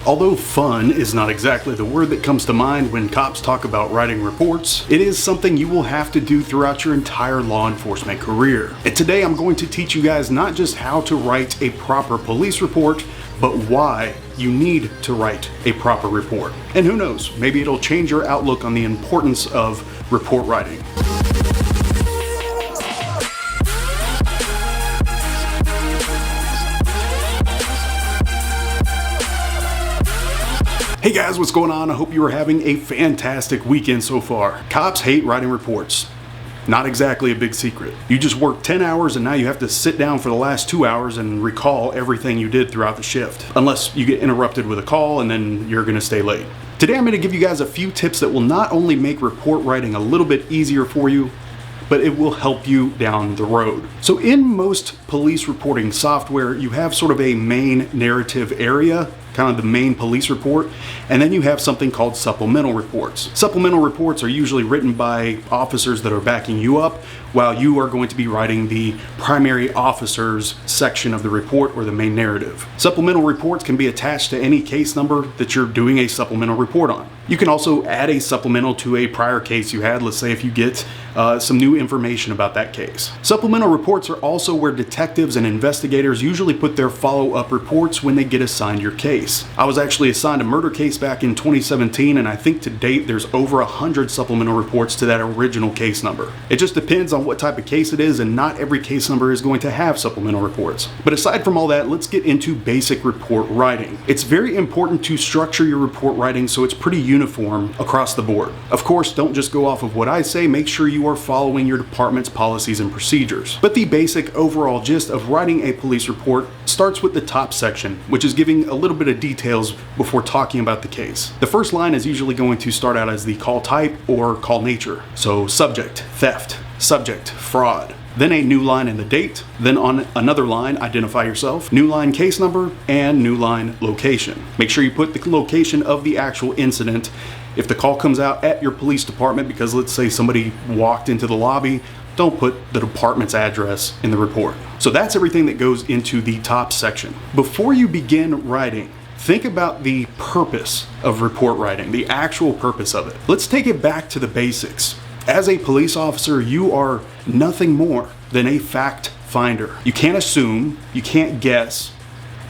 Although fun is not exactly the word that comes to mind when cops talk about writing reports, it is something you will have to do throughout your entire law enforcement career. And today I'm going to teach you guys not just how to write a proper police report, but why you need to write a proper report. And who knows, maybe it'll change your outlook on the importance of report writing. Hey guys, what's going on? I hope you are having a fantastic weekend so far. Cops hate writing reports. Not exactly a big secret. You just worked 10 hours and now you have to sit down for the last 2 hours and recall everything you did throughout the shift. Unless you get interrupted with a call and then you're gonna stay late. Today I'm gonna give you guys a few tips that will not only make report writing a little bit easier for you, but it will help you down the road. So in most police reporting software, you have sort of a main narrative area, kind of the main police report, and then you have something called supplemental reports. Supplemental reports are usually written by officers that are backing you up, while you are going to be writing the primary officer's section of the report or the main narrative. Supplemental reports can be attached to any case number that you're doing a supplemental report on. You can also add a supplemental to a prior case you had, let's say if you get some new information about that case. Supplemental reports are also where detectives and investigators usually put their follow-up reports when they get assigned your case. I was actually assigned a murder case back in 2017, and I think to date there's over 100 supplemental reports to that original case number. It just depends on what type of case it is, and not every case number is going to have supplemental reports. But aside from all that, let's get into basic report writing. It's very important to structure your report writing so it's pretty uniform across the board. Of course, don't just go off of what I say, make sure you are following your department's policies and procedures. But the basic overall gist of writing a police report starts with the top section, which is giving a little bit of details before talking about the case. The first line is usually going to start out as the call type or call nature. So subject, theft, subject, fraud. Then a new line and the date. Then on another line, identify yourself, new line case number, and new line location. Make sure you put the location of the actual incident. If the call comes out at your police department, because let's say somebody walked into the lobby, don't put the department's address in the report. So that's everything that goes into the top section. Before you begin writing, think about the purpose of report writing, the actual purpose of it. Let's take it back to the basics. As a police officer, you are nothing more than a fact finder. You can't assume, you can't guess,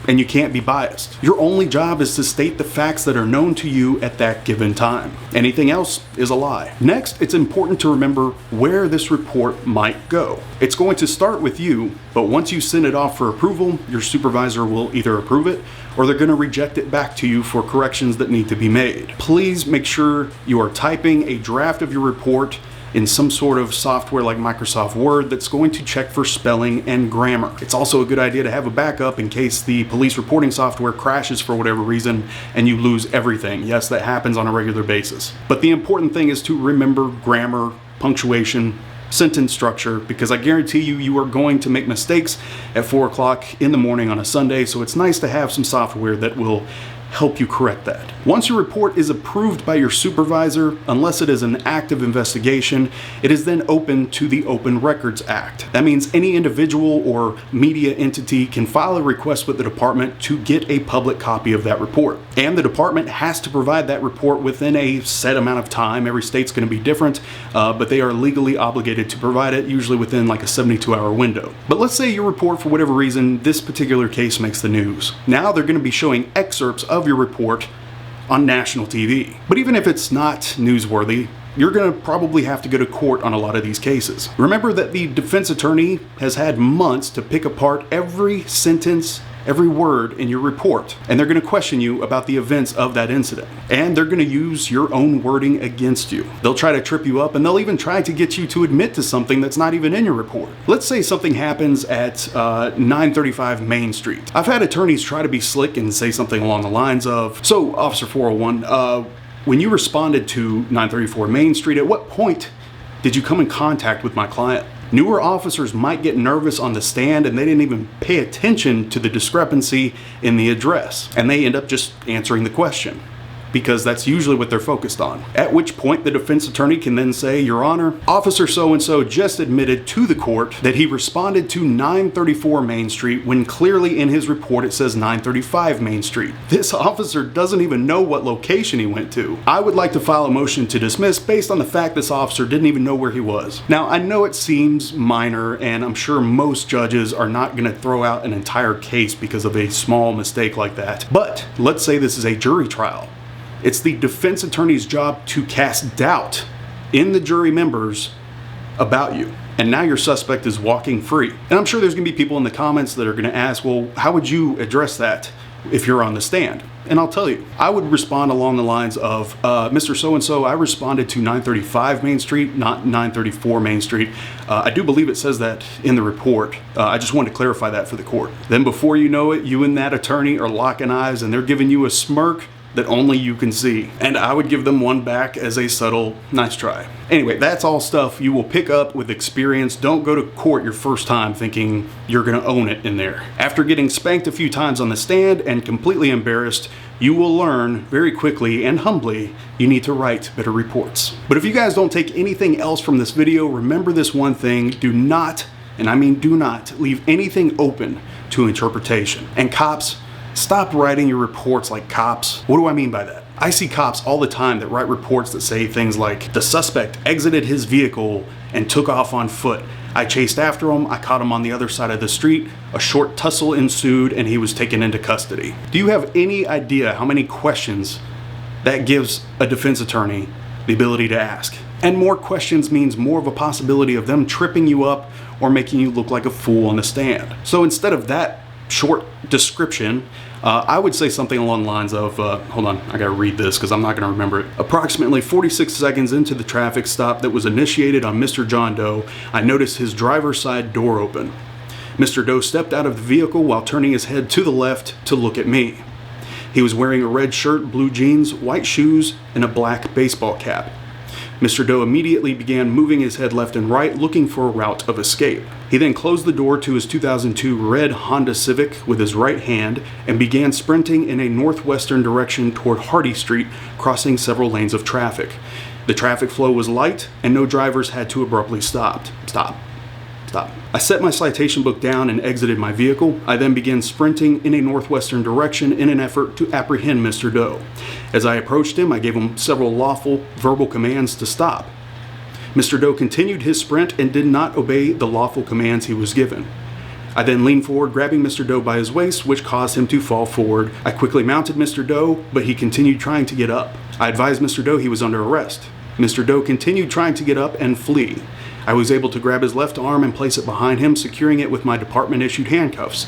and you can't be biased. Your only job is to state the facts that are known to you at that given time. Anything else is a lie. Next, it's important to remember where this report might go. It's going to start with you, but once you send it off for approval, your supervisor will either approve it or they're going to reject it back to you for corrections that need to be made. Please make sure you are typing a draft of your report in some sort of software like Microsoft Word that's going to check for spelling and grammar. It's also a good idea to have a backup in case the police reporting software crashes for whatever reason and you lose everything. Yes, that happens on a regular basis. But the important thing is to remember grammar, punctuation, sentence structure, because I guarantee you are going to make mistakes at 4 o'clock in the morning on a Sunday, so it's nice to have some software that will help you correct that. Once your report is approved by your supervisor, unless it is an active investigation, it is then open to the Open Records Act. That means any individual or media entity can file a request with the department to get a public copy of that report. And the department has to provide that report within a set amount of time. Every state's going to be different, but they are legally obligated to provide it, usually within like a 72-hour window. But let's say your report, for whatever reason, this particular case makes the news. Now they're going to be showing excerpts of your report on national TV. But even if it's not newsworthy, you're going to probably have to go to court on a lot of these cases. Remember that the defense attorney has had months to pick apart every sentence, every word in your report, and they're going to question you about the events of that incident. And they're going to use your own wording against you. They'll try to trip you up, and they'll even try to get you to admit to something that's not even in your report. Let's say something happens at 935 Main Street. I've had attorneys try to be slick and say something along the lines of, "So, Officer 401, when you responded to 934 Main Street, at what point did you come in contact with my client?" Newer officers might get nervous on the stand and they didn't even pay attention to the discrepancy in the address, and they end up just answering the question. because that's usually what they're focused on. At which point the defense attorney can then say, Your Honor, Officer so-and-so just admitted to the court that he responded to 934 Main Street when clearly in his report it says 935 Main Street. This officer doesn't even know what location he went to. I would like to file a motion to dismiss based on the fact this officer didn't even know where he was. Now, I know it seems minor, and I'm sure most judges are not going to throw out an entire case because of a small mistake like that. But let's say this is a jury trial. It's the defense attorney's job to cast doubt in the jury members about you. And now your suspect is walking free. And I'm sure there's going to be people in the comments that are going to ask, well, how would you address that if you're on the stand? And I'll tell you, I would respond along the lines of, Mr. So-and-so, I responded to 935 Main Street, not 934 Main Street. I do believe it says that in the report. I just wanted to clarify that for the court. Then before you know it, you and that attorney are locking eyes and they're giving you a smirk that only you can see. And I would give them one back as a subtle, nice try. Anyway, that's all stuff you will pick up with experience. Don't go to court your first time thinking you're gonna own it in there. After getting spanked a few times on the stand and completely embarrassed, you will learn very quickly and humbly you need to write better reports. But if you guys don't take anything else from this video, remember this one thing: do not, and I mean do not, leave anything open to interpretation. And cops, stop writing your reports like cops. What do I mean by that? I see cops all the time that write reports that say things like, the suspect exited his vehicle and took off on foot. I chased after him, I caught him on the other side of the street, a short tussle ensued, and he was taken into custody. Do you have any idea how many questions that gives a defense attorney the ability to ask? And more questions means more of a possibility of them tripping you up or making you look like a fool on the stand. So instead of that short description, I would say something along the lines of, hold on, I gotta read this because I'm not gonna remember it. Approximately 46 seconds into the traffic stop that was initiated on Mr. John Doe, I noticed his driver's side door open. Mr. Doe stepped out of the vehicle while turning his head to the left to look at me. He was wearing a red shirt, blue jeans, white shoes, and a black baseball cap. Mr. Doe immediately began moving his head left and right, looking for a route of escape. He then closed the door to his 2002 red Honda Civic with his right hand and began sprinting in a northwestern direction toward Hardy Street, crossing several lanes of traffic. The traffic flow was light and no drivers had to abruptly stop. I set my citation book down and exited my vehicle. I then began sprinting in a northwestern direction in an effort to apprehend Mr. Doe. As I approached him, I gave him several lawful verbal commands to stop. Mr. Doe continued his sprint and did not obey the lawful commands he was given. I then leaned forward, grabbing Mr. Doe by his waist, which caused him to fall forward. I quickly mounted Mr. Doe, but he continued trying to get up. I advised Mr. Doe he was under arrest. Mr. Doe continued trying to get up and flee. I was able to grab his left arm and place it behind him, securing it with my department-issued handcuffs.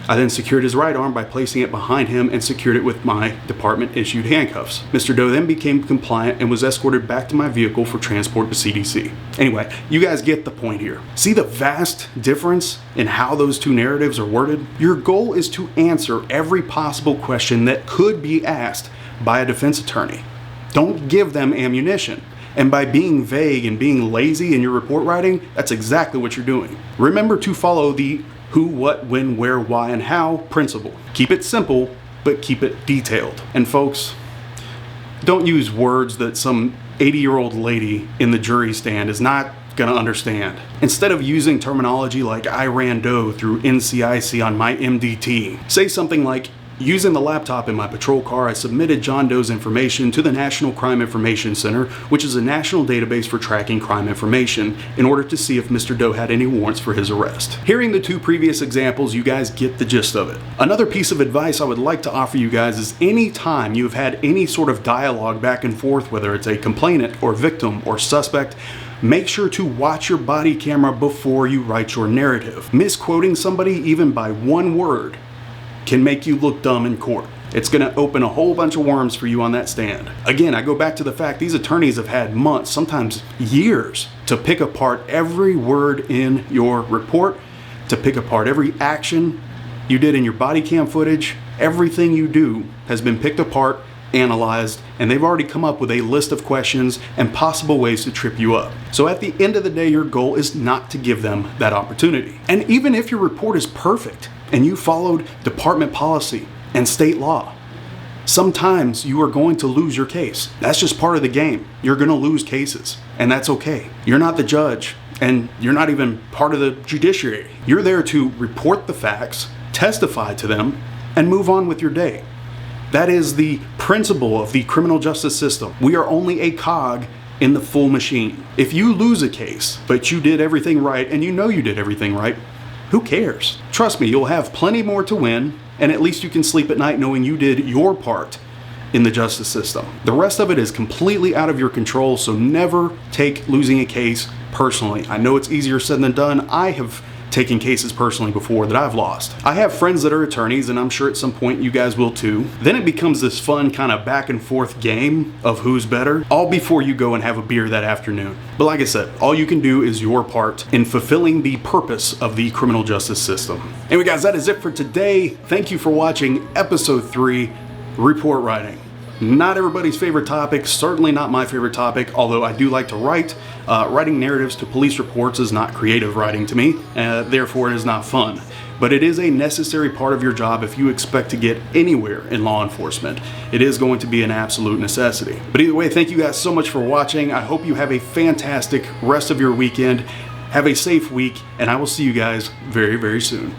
I then secured his right arm by placing it behind him and secured it with my department-issued handcuffs. Mr. Doe then became compliant and was escorted back to my vehicle for transport to CDC. Anyway, you guys get the point here. See the vast difference in how those two narratives are worded? Your goal is to answer every possible question that could be asked by a defense attorney. Don't give them ammunition. And by being vague and being lazy in your report writing, that's exactly what you're doing. Remember to follow the who, what, when, where, why, and how principle. Keep it simple, but keep it detailed. And folks, don't use words that some 80-year-old lady in the jury stand is not gonna understand. Instead of using terminology like I ran Doe through NCIC on my MDT, say something like, using the laptop in my patrol car, I submitted John Doe's information to the National Crime Information Center, which is a national database for tracking crime information, in order to see if Mr. Doe had any warrants for his arrest. Hearing the two previous examples, you guys get the gist of it. Another piece of advice I would like to offer you guys is any time you've had any sort of dialogue back and forth, whether it's a complainant or victim or suspect, make sure to watch your body camera before you write your narrative. Misquoting somebody even by one word can make you look dumb in court. It's gonna open a whole bunch of worms for you on that stand. Again, I go back to the fact these attorneys have had months, sometimes years, to pick apart every word in your report, to pick apart every action you did in your body cam footage. Everything you do has been picked apart, analyzed, and they've already come up with a list of questions and possible ways to trip you up. So at the end of the day, your goal is not to give them that opportunity. And even if your report is perfect, and you followed department policy and state law, Sometimes you are going to lose your case. That's just part of the game. You're going to lose cases, and that's okay. You're not the judge, and you're not even part of the judiciary. You're there to report the facts, testify to them, and move on with your day. That is the principle of the criminal justice system. We are only a cog in the full machine. If you lose a case, but you did everything right, and you know you did everything right, who cares? Trust me, you'll have plenty more to win, and at least you can sleep at night knowing you did your part in the justice system. The rest of it is completely out of your control, so never take losing a case personally. I know it's easier said than done. I have taken cases personally before that I've lost. I have friends that are attorneys, and I'm sure at some point you guys will too. Then it becomes this fun kind of back and forth game of who's better, all before you go and have a beer that afternoon. But like I said, all you can do is your part in fulfilling the purpose of the criminal justice system. Anyway guys, that is it for today. Thank you for watching episode 3, Report Writing. Not everybody's favorite topic, certainly not my favorite topic, although I do like to write. Writing narratives to police reports is not creative writing to me, therefore it is not fun. But it is a necessary part of your job if you expect to get anywhere in law enforcement. It is going to be an absolute necessity. But either way, thank you guys so much for watching. I hope you have a fantastic rest of your weekend. Have a safe week, and I will see you guys very, very soon.